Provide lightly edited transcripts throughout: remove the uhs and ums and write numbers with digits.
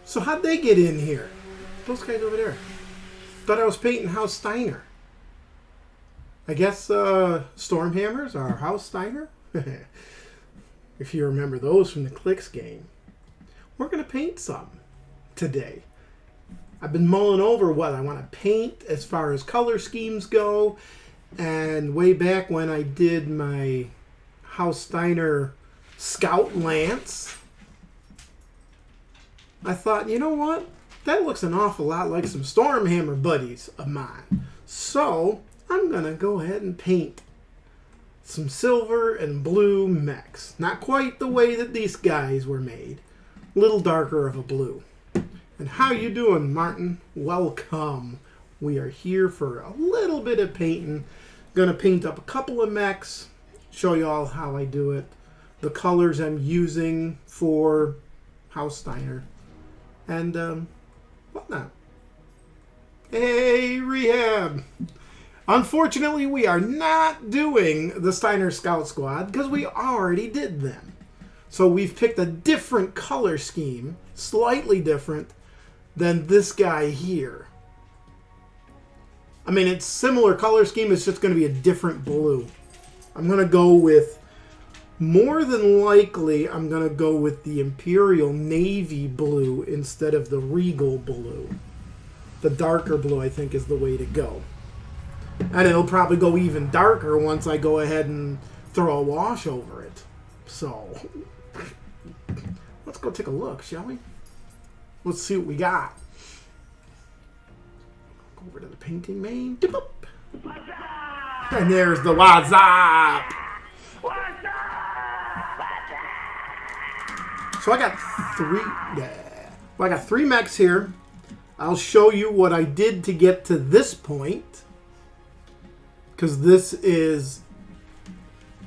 So how'd they get in here? Those guys over there. Thought I was painting House Steiner. I guess Stormhammers are House Steiner. If you remember those from the Clix game. We're going to paint some today. I've been mulling over what I want to paint as far as color schemes go. And way back when I did my House Steiner Scout Lance, I thought, you know what? That looks an awful lot like some Stormhammer buddies of mine. So I'm going to go ahead and paint some silver and blue mechs. Not quite the way that these guys were made. A little darker of a blue. And how you doing, Martin? Welcome. We are here for a little bit of painting. Gonna paint up a couple of mechs. Show you all how I do it. The colors I'm using for House Steiner. And whatnot. Hey, Rehab! Unfortunately, we are not doing the Steiner Scout Squad because we already did them. So we've picked a different color scheme, slightly different than this guy here. I mean, it's similar color scheme, it's just going to be a different blue. I'm going to go with, more than likely, I'm going to go with the Imperial Navy blue instead of the Regal blue. The darker blue, I think, is the way to go. And it'll probably go even darker once I go ahead and throw a wash over it. So, let's go take a look, shall we? Let's see what we got. Go over to the painting main. And there's the what's up. So I got three mechs here. I'll show you what I did to get to this point. Because this is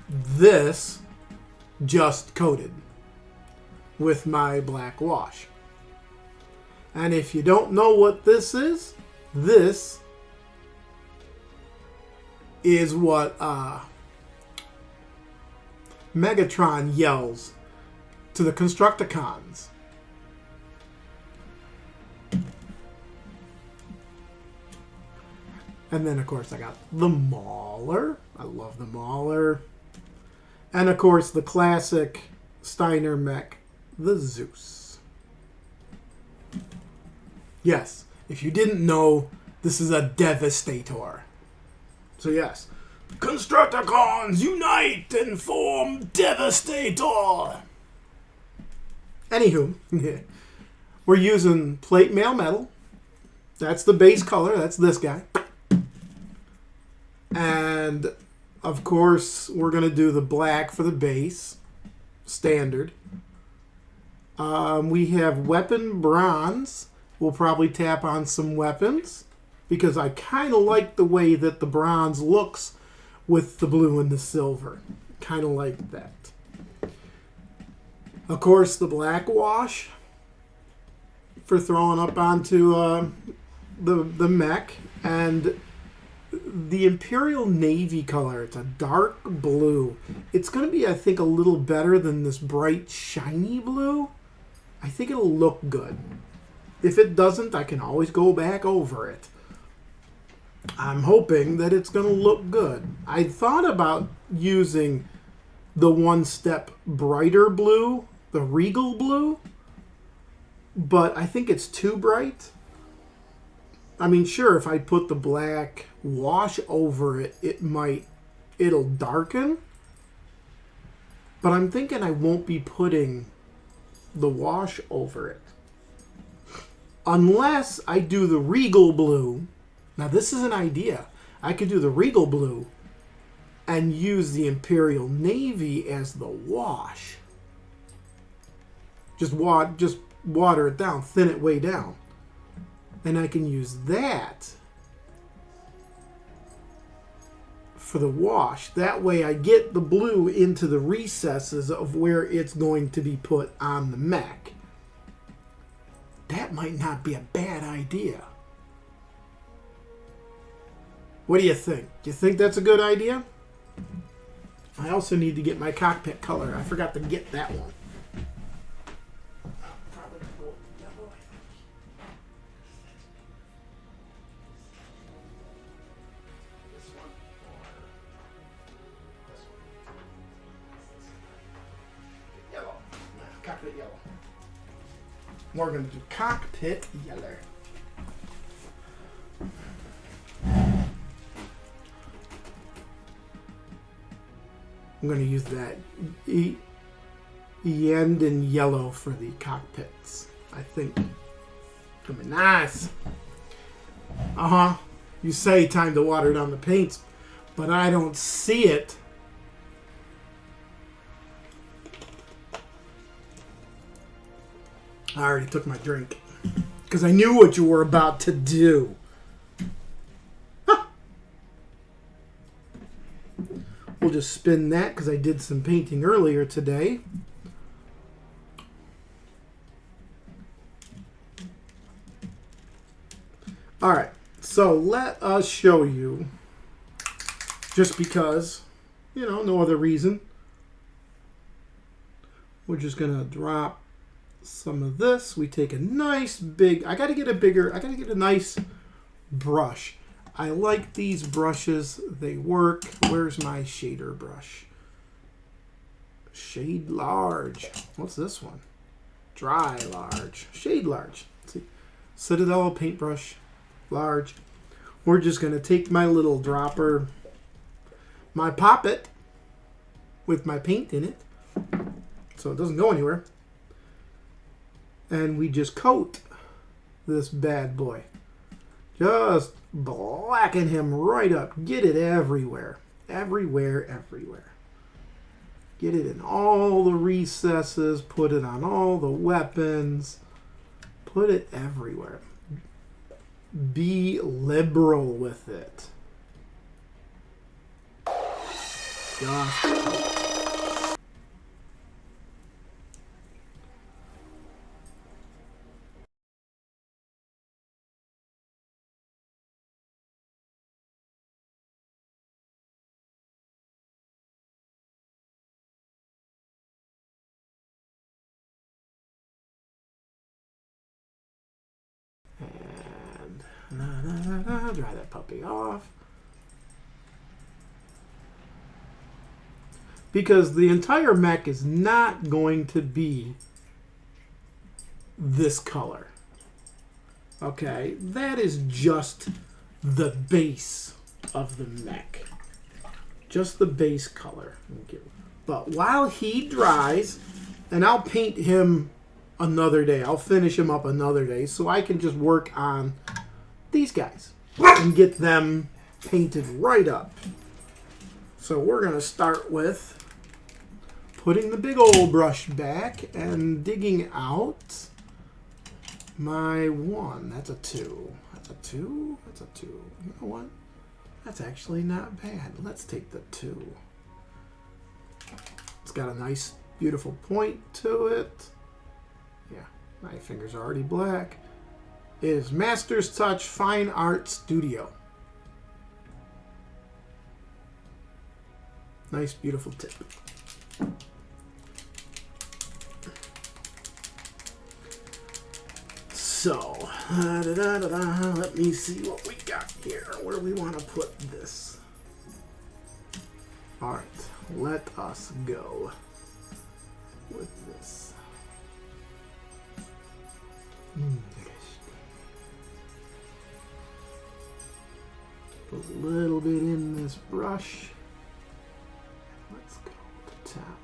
this just coated with my black wash. And if you don't know what this is what Megatron yells to the Constructicons. And then, of course, I got the Mauler. I love the Mauler. And, of course, the classic Steiner mech, the Zeus. Yes, if you didn't know, this is a Devastator. So, yes. Constructicons, unite and form Devastator! Anywho, we're using plate mail metal. That's the base color. That's this guy. And, of course, we're going to do the black for the base. Standard. We have weapon bronze. We'll probably tap on some weapons. Because I kind of like the way that the bronze looks with the blue and the silver. Kind of like that. Of course, the black wash. For throwing up onto the mech. And the Imperial Navy color, it's a dark blue. It's going to be, I think, a little better than this bright, shiny blue. I think it'll look good. If it doesn't, I can always go back over it. I'm hoping that it's going to look good. I thought about using the one step brighter blue, the Regal blue, but I think it's too bright. I mean, sure, if I put the black wash over it, it'll darken. But I'm thinking I won't be putting the wash over it. Unless I do the Regal blue. Now, this is an idea. I could do the Regal blue and use the Imperial Navy as the wash. Just water it down, thin it way down. And I can use that for the wash. That way I get the blue into the recesses of where it's going to be put on the mech. That might not be a bad idea. What do you think? Do you think that's a good idea? I also need to get my cockpit color. I forgot to get that one. Probably go yellow, I think. yellow. We're going to do cockpit yellow. I'm going to use that Yenden yellow for the cockpits. I think it'll be nice. You say time to water down the paints, but I don't see it. I already took my drink because I knew what you were about to do. Huh. We'll just spin that because I did some painting earlier today. All right, so let us show you, just because, you know, no other reason. We're just going to drop some of this. We take a nice big, I got to get a nice brush. I like these brushes. They work. Where's my shader brush? Shade large. What's this one? Dry large. Shade large. Let's see. Citadel paintbrush. Large. We're just going to take my little dropper, my poppet with my paint in it, so it doesn't go anywhere. And we just coat this bad boy. Just blacken him right up. Get it everywhere. Everywhere, everywhere. Get it in all the recesses. Put it on all the weapons. Put it everywhere. Be liberal with it. Just dry that puppy off. Because the entire mech is not going to be this color. Okay, that is just the base of the mech. Just the base color. But while he dries, and I'll paint him another day. I'll finish him up another day so I can just work on these guys and get them painted right up. So we're going to start with putting the big old brush back and digging out my 1. That's a 2. That's a 2. That's a 2. You know what? That's actually not bad. Let's take the 2. It's got a nice, beautiful point to it. Yeah, my fingers are already black. It is Master's Touch Fine Art Studio. Nice, beautiful tip. So, let me see what we got here. Where do we want to put this? All right, let us go with this. Put a little bit in this brush. Let's go to town.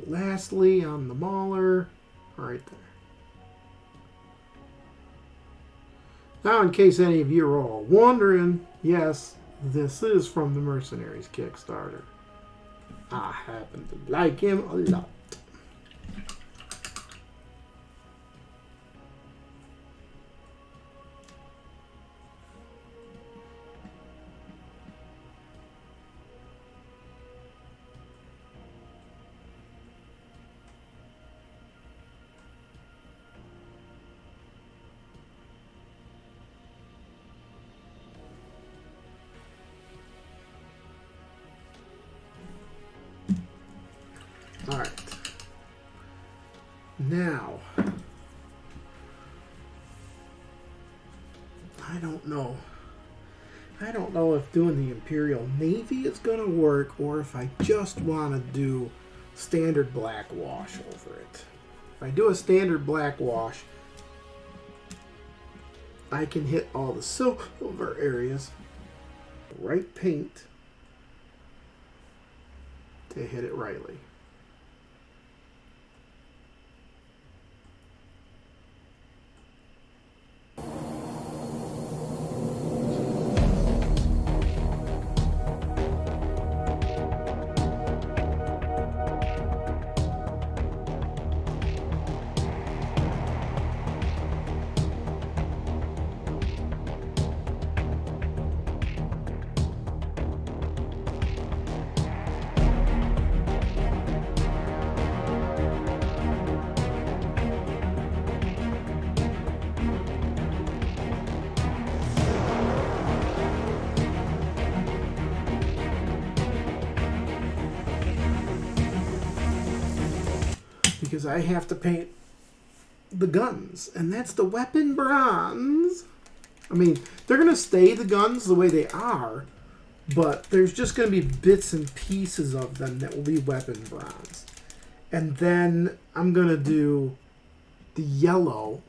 lastly, on the Mauler, right there. Now, in case any of you are all wondering, yes, this is from the Mercenaries Kickstarter. I happen to like him a lot. Alright. Now, I don't know. I don't know if doing the Imperial Navy is going to work or if I just want to do standard black wash over it. If I do a standard black wash, I can hit all the silver areas, right paint to hit it rightly. Because I have to paint the guns, and that's the weapon bronze. I mean, they're going to stay the guns the way they are, but there's just going to be bits and pieces of them that will be weapon bronze. And then I'm going to do the yellow,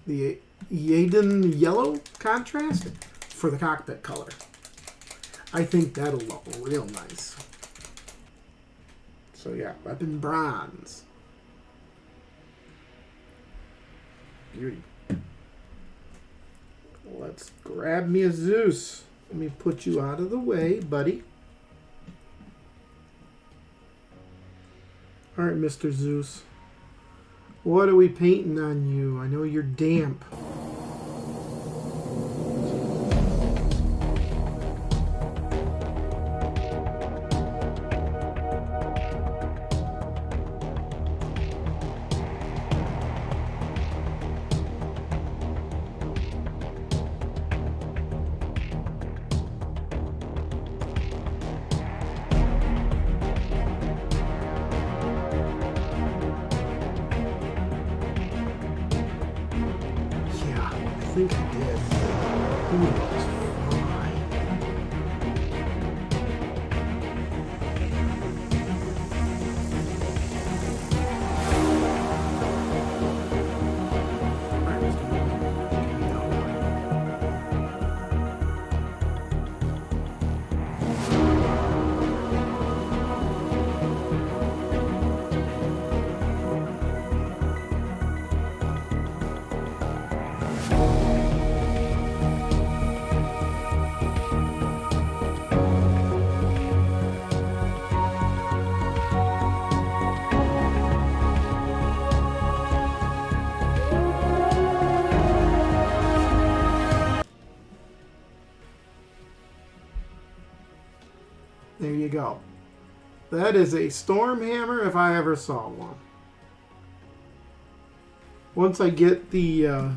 the Yaden yellow contrast for the cockpit color. I think that'll look real nice. So yeah, weapon bronze. Beauty. Let's grab me a Zeus. Let me put you out of the way, buddy. Alright, Mr. Zeus. What are we painting on you? I know you're damp. I think I did. He looks fine. There you go. That is a Stormhammer if I ever saw one. Once I get the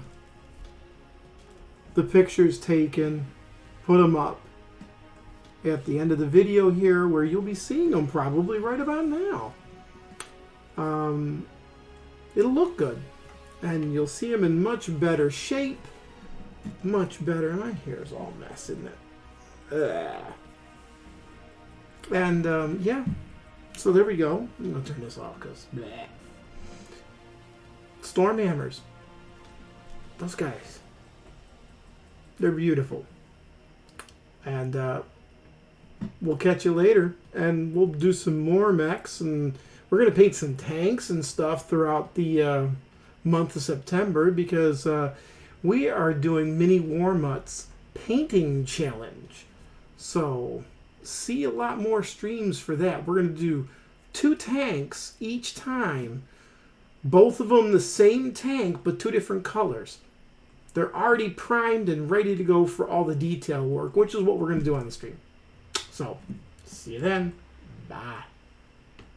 pictures taken, put them up at the end of the video here, where you'll be seeing them probably right about now. It'll look good, and you'll see them in much better shape. Much better. My hair's all messed, isn't it? Ugh. And yeah, so there we go. I'm gonna turn this off because Stormhammers, those guys, they're beautiful. And we'll catch you later, and we'll do some more mechs, and we're going to paint some tanks and stuff throughout the month of September, because we are doing Mini Warmutt's painting challenge. So see a lot more streams for that. We're going to do 2 tanks each time, both of them the same tank but 2 different colors. They're already primed and ready to go for all the detail work, which is what we're going to do on the stream. So see you then. Bye.